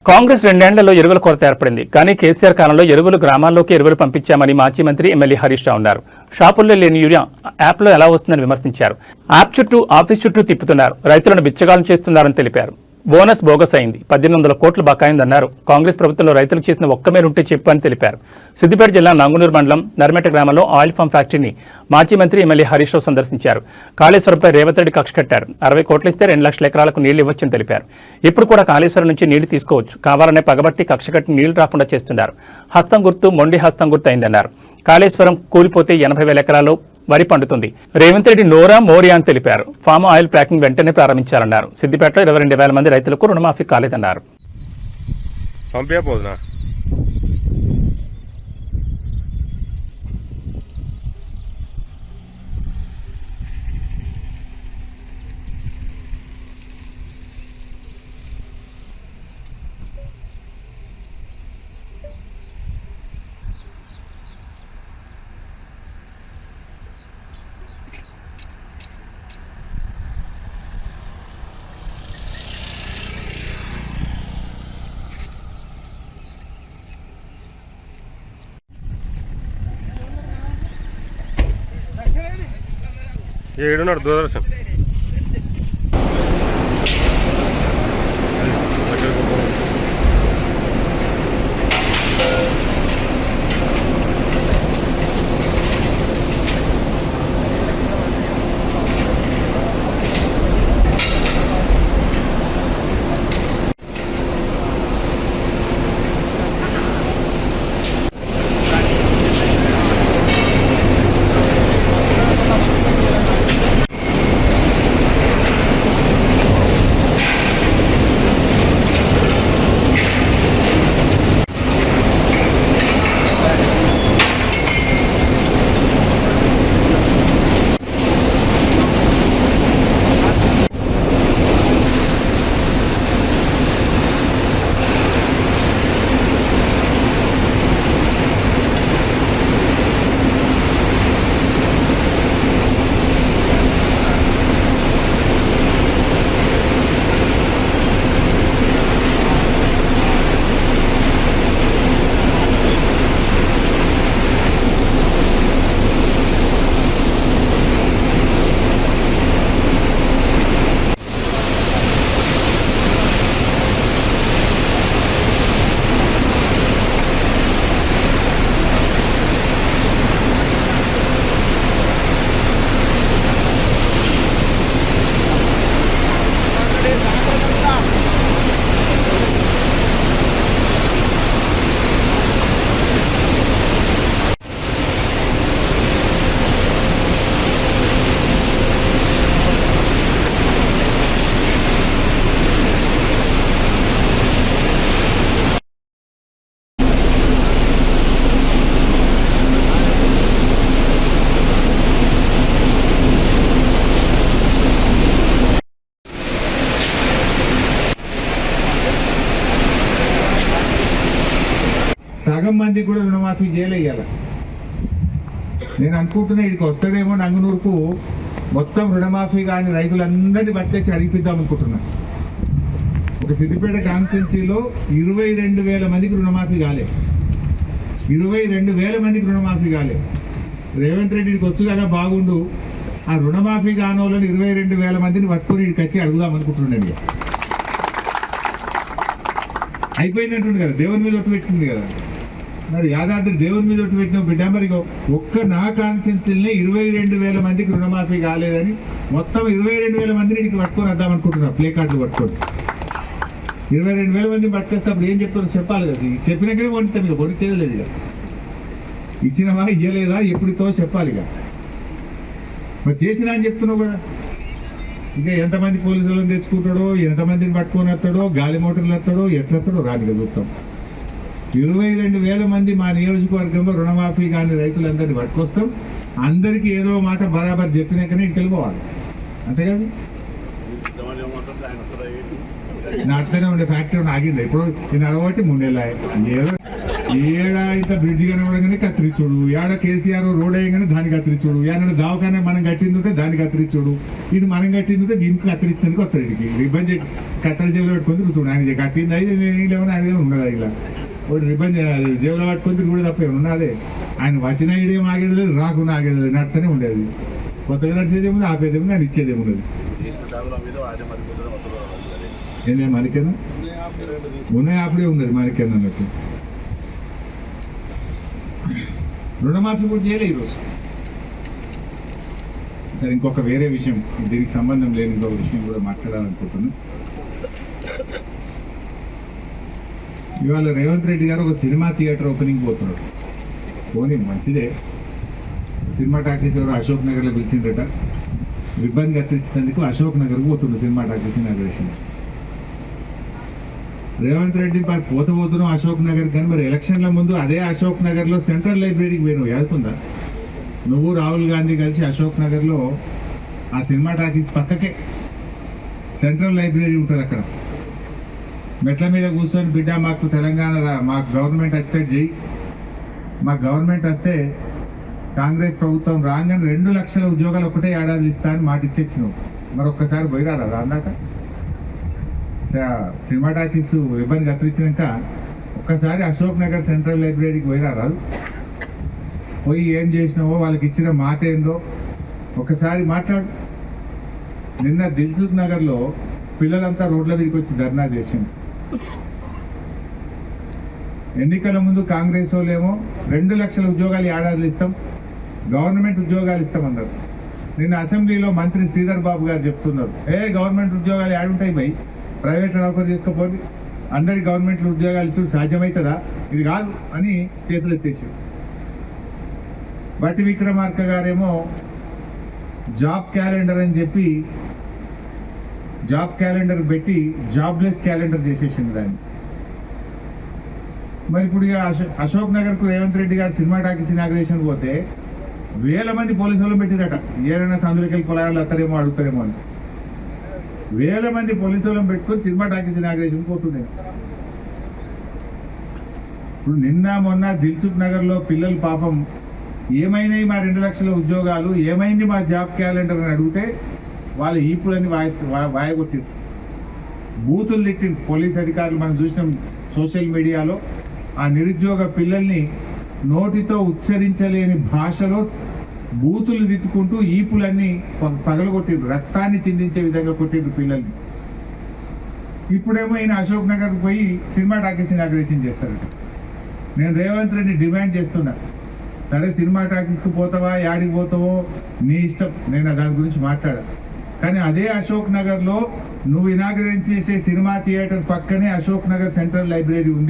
కాంగ్రెస్ రెండేళ్లలో ఎరువుల కొరత ఏర్పడింది. కానీ కేసీఆర్ కాలంలో ఎరువులు గ్రామాల్లోకి ఎరువులు పంపించామని మాజీ మంత్రి ఎమ్మెల్యే హరీష్ రావు అన్నారు. షాపుల్లో లేని యూరియా యాప్లో ఎలా వస్తుందని విమర్శించారు. యాప్ చుట్టూ ఆఫీస్ చుట్టూ తిప్పుతున్నారు, రైతులను బిచ్చగాలం చేస్తున్నారని తెలిపారు. బోనస్ బోగస్ అయింది, 1800 కోట్లు బకాయిందన్నారు. కాంగ్రెస్ ప్రభుత్వంలో రైతులకు చేసిన ఒక్క మేలుంటే చెప్పు అని తెలిపారు. సిద్దిపేట జిల్లా నంగునూరు మండలం నర్మెట గ్రామంలో ఆయిల్ ఫామ్ ఫ్యాక్టరీని మాజీ మంత్రి ఎమ్మెల్యే హరీష్ రావు సందర్శించారు. కాళేశ్వరంపై రేవంత్ రెడ్డి కక్ష కట్టారు. 60 కోట్లు ఇస్తే 2 లక్షల ఎకరాలకు నీళ్లు ఇవ్వచ్చని తెలిపారు. ఇప్పుడు కూడా కాళేశ్వరం నుంచి నీళ్లు తీసుకోవచ్చు, కావాలనే పగబట్టి కక్ష కట్టి నీళ్లు రాకుండా చేస్తున్నారు. హస్తం గుర్తు మొండి హస్తం గుర్తు అయిందన్నారు. కాళేశ్వరం కూలిపోతే 80,000 ఎకరాల్లో వరి పండుతుంది. రేవంత్ రెడ్డి నోరా మోరియా అని తెలిపారు. ఫామ్ ఆయిల్ ప్యాకింగ్ వెంటనే ప్రారంభించాలన్నారు. సిద్దిపేటలో 22,000 మంది రైతులకు రుణమాఫీ కాలేదన్నారు. ఏడున్నాడు దూరదర్శన్ సగం మందికి కూడా రుణమాఫీ చేయలేయాల. నేను అనుకుంటున్నా ఇది వస్తాడేమో నంగునూరుకు మొత్తం రుణమాఫీ కానీ రైతులందరినీ పట్టుకొచ్చి అడిగిపిద్దాం అనుకుంటున్నా. ఒక సిద్దిపేట కాన్స్టిట్యున్సీలో 22,000 మందికి రుణమాఫీ కాలే. 22,000 మందికి రుణమాఫీ కాలే. రేవంత్ రెడ్డికి వచ్చు కదా బాగుండు, ఆ రుణమాఫీ కానోళ్ళని 22,000 మందిని పట్టుకొని ఇక్కడికి వచ్చి అడుగుదాం అనుకుంటున్నాను. అయిపోయిందంటుండు కదా, దేవుని మీద ఒట్టు పెట్టింది కదా. మరి యాదాద్రి దేవుని మీద ఒట్టు పెట్టిన బిడ్డ, మరి ఒక్క నా కాన్స్టిట్యున్సీలనే 22,000 మందికి రుణమాఫీ కాలేదని మొత్తం 22,000 మందిని ఇక్కడికి పట్టుకొని వద్దాం అనుకుంటున్నా. ప్లే కార్డులు పట్టుకొని 22,000 మందిని పట్టుకొస్తే అప్పుడు ఏం చెప్తారో చెప్పాలి కదా. చెప్పినాకనే వండుతాం, ఇక పొడి చేయలేదు. ఇక ఇచ్చినవా ఇయ్యలేదా ఎప్పుడుతో చెప్పాలి. ఇక మరి చేసినా అని చెప్తున్నావు కదా. ఇంకా ఎంతమంది పోలీసులను తెచ్చుకుంటాడో, ఎంతమందిని పట్టుకొని వస్తాడో, గాలి మోటార్లు వస్తాడో, ఎట్లెత్తాడో రానిగా చూస్తాం. 22,000 మంది మా నియోజకవర్గంలో రుణమాఫీ కానీ రైతులందరినీ పట్టుకొస్తాం. అందరికీ ఏదో మాట బరాబర్ చెప్పినాకనే ఇంటికి వెళ్ళిపోవాలి, అంతేకాదు. నా అట్లనే ఉండే ఫ్యాక్టరీ ఆగింది. ఇప్పుడు ఇది అడగబట్టి 3 నెలలు ఏదో ఏడ ఇంత బ్రిడ్జ్ కనబడగానే కత్తిరించుడు, ఏడ కేసీఆర్ రోడ్ వేయగానే దాన్ని కత్తిరించుడు, ఏడ దావకానే మనం కట్టిందుంటే దాన్ని కత్తిరించుడు, ఇది మనం కట్టిందుంటే దీనికి కత్తిరిస్తుంది కొత్తడికి రిబ్బన్ కత్తెర జేబులో పెట్టుకొని తిరుగుతుడు. ఆయన కట్టింది అయితే నేనేమో ఆయన ఉండదా ఇలా ఒకటి రిబ్బన్ జేబులో పట్టుకొని తిరుగుడు తప్ప ఏమన్నా ఉన్నదే. ఆయన వచ్చిన ఇడేం ఆగేది లేదు, రాకుండా ఆగేది లేదు, నడుతూనే ఉండేది. కొత్తగా నడిచేదేముంది, ఆపేదేముంది, ఆయన ఇచ్చేదేముండదు. ఏంటంటే మనకేనా ఉన్నాయి అప్పుడే ఉన్నది మనకేనా అన్నట్టు. రుణమాఫీ కూడా చేయలే ఈరోజు. సరే, ఇంకొక వేరే విషయం, దీనికి సంబంధం లేని ఇంకొక విషయం కూడా మాట్లాడాలనుకుంటున్నాను. ఇవాళ రేవంత్ రెడ్డి గారు ఒక సినిమా థియేటర్ ఓపెనింగ్ పోతున్నాడు. పోనీ మంచిదే, సినిమా టాకీస్ ఎవరు అశోక్ నగర్లో పిలిచిండ్రట, రిబ్బన్ కత్తిరించినందుకు అశోక్ నగర్ పోతుండు cinema talkies inauguration. Revanth Reddy మరి పోతున్నాం అశోక్ నగర్, కానీ మరి ఎలక్షన్ల ముందు అదే అశోక్ నగర్లో సెంట్రల్ లైబ్రరీకి పోయినావు, యాదుకుందా? నువ్వు రాహుల్ గాంధీ కలిసి అశోక్ నగర్లో ఆ సినిమా టాకీస్ పక్కకే సెంట్రల్ లైబ్రరీ ఉంటుంది. అక్కడ మెట్ల మీద కూర్చొని, బిడ్డ మాకు తెలంగాణ మాకు గవర్నమెంట్ వచ్చినట్టు చెయ్యి, మాకు గవర్నమెంట్ వస్తే కాంగ్రెస్ ప్రభుత్వం రాగానే 2 లక్షల ఉద్యోగాలు ఒకటే ఏడాది ఇస్తా అని మాట ఇచ్చేచ్చినావు. మరి ఒక్కసారి పోయిరాడా అందాక? సినిమా టాకీస్ రిబ్బన్ కత్తిరించినాక ఒక్కసారి అశోక్ నగర్ సెంట్రల్ లైబ్రరీకి పోయిరారాదు? పోయి ఏం చేసినావో, వాళ్ళకి ఇచ్చిన మాట ఏందో ఒకసారి మాట్లాడు. నిన్న దిల్సుఖ్ నగర్లో పిల్లలంతా రోడ్ల మీదకి వచ్చి ధర్నా చేసింది. ఎన్నికల ముందు కాంగ్రెస్ వాళ్ళేమో 2 లక్షల ఉద్యోగాలు ఏడాదిలో ఇస్తాం, గవర్నమెంట్ ఉద్యోగాలు ఇస్తామన్నారు. నిన్న అసెంబ్లీలో మంత్రి శ్రీధర్ బాబు గారు చెప్తున్నారు, గవర్నమెంట్ ఉద్యోగాలు ఏడుంటాయి భయ్, ప్రైవేట్ నౌకరు చేసుకోపోయి అందరికి గవర్నమెంట్ ఉద్యోగాలు ఇచ్చు సాధ్యమవుతుందా? ఇది కాదు అని చేతులు ఎత్తేసారు. బట్టి విక్రమార్క గారేమో జాబ్ క్యాలెండర్ అని చెప్పి జాబ్ క్యాలెండర్ పెట్టి జాబ్లెస్ క్యాలెండర్ చేసేసింది దాన్ని. మరి ఇప్పుడు అశోక్ నగర్కు రేవంత్ రెడ్డి గారు సినిమా టాకీస్ ఇనాగ్రేషన్ పోతే 1000 మంది పోలీసు వాళ్ళు పెట్టిరట, ఏదైనా సందులకెళ్ళి పొలాలు వస్తారేమో అడుగుతారేమో అని. 1000 మంది పోలీసు వాళ్ళని పెట్టుకొని సినిమా టాకీస్ ఇనాగ్రేషన్ పోతుండే. ఇప్పుడు నిన్న మొన్న దిల్సుఖ్ నగర్లో పిల్లలు పాపం ఏమైనాయి మా 2 లక్షల ఉద్యోగాలు, ఏమైంది మా జాబ్ క్యాలెండర్ అని అడిగితే వాళ్ళ ఈపులని వాయగొట్టింది, బూతులు తిట్టింది పోలీస్ అధికారులు. మనం చూసినాం సోషల్ మీడియాలో ఆ నిరుద్యోగ పిల్లల్ని నోటితో ఉచ్చరించలేని భాషలో బూతులు తిట్టుకుంటూ ఈపులన్నీ పగలగొట్టిండ్రు, రక్తాన్ని చిందించే విధంగా కొట్టిండ్రు పిల్లల్ని. ఇప్పుడేమో ఈయన అశోక్ నగర్ పోయి సినిమా టాకీస్ ఇనాగ్రేషన్ చేస్తారట. నేను రేవంత్ రెడ్డి డిమాండ్ చేస్తున్నా, సరే సినిమా టాకీస్కి పోతావా, యాడికి పోతావో నీ ఇష్టం, నేను దాని గురించి మాట్లాడా. కానీ అదే అశోక్ నగర్లో నువ్వు ఇనాగ్రేట్ చేసే సినిమా థియేటర్ పక్కనే అశోక్ నగర్ సెంట్రల్ లైబ్రరీ ఉంది.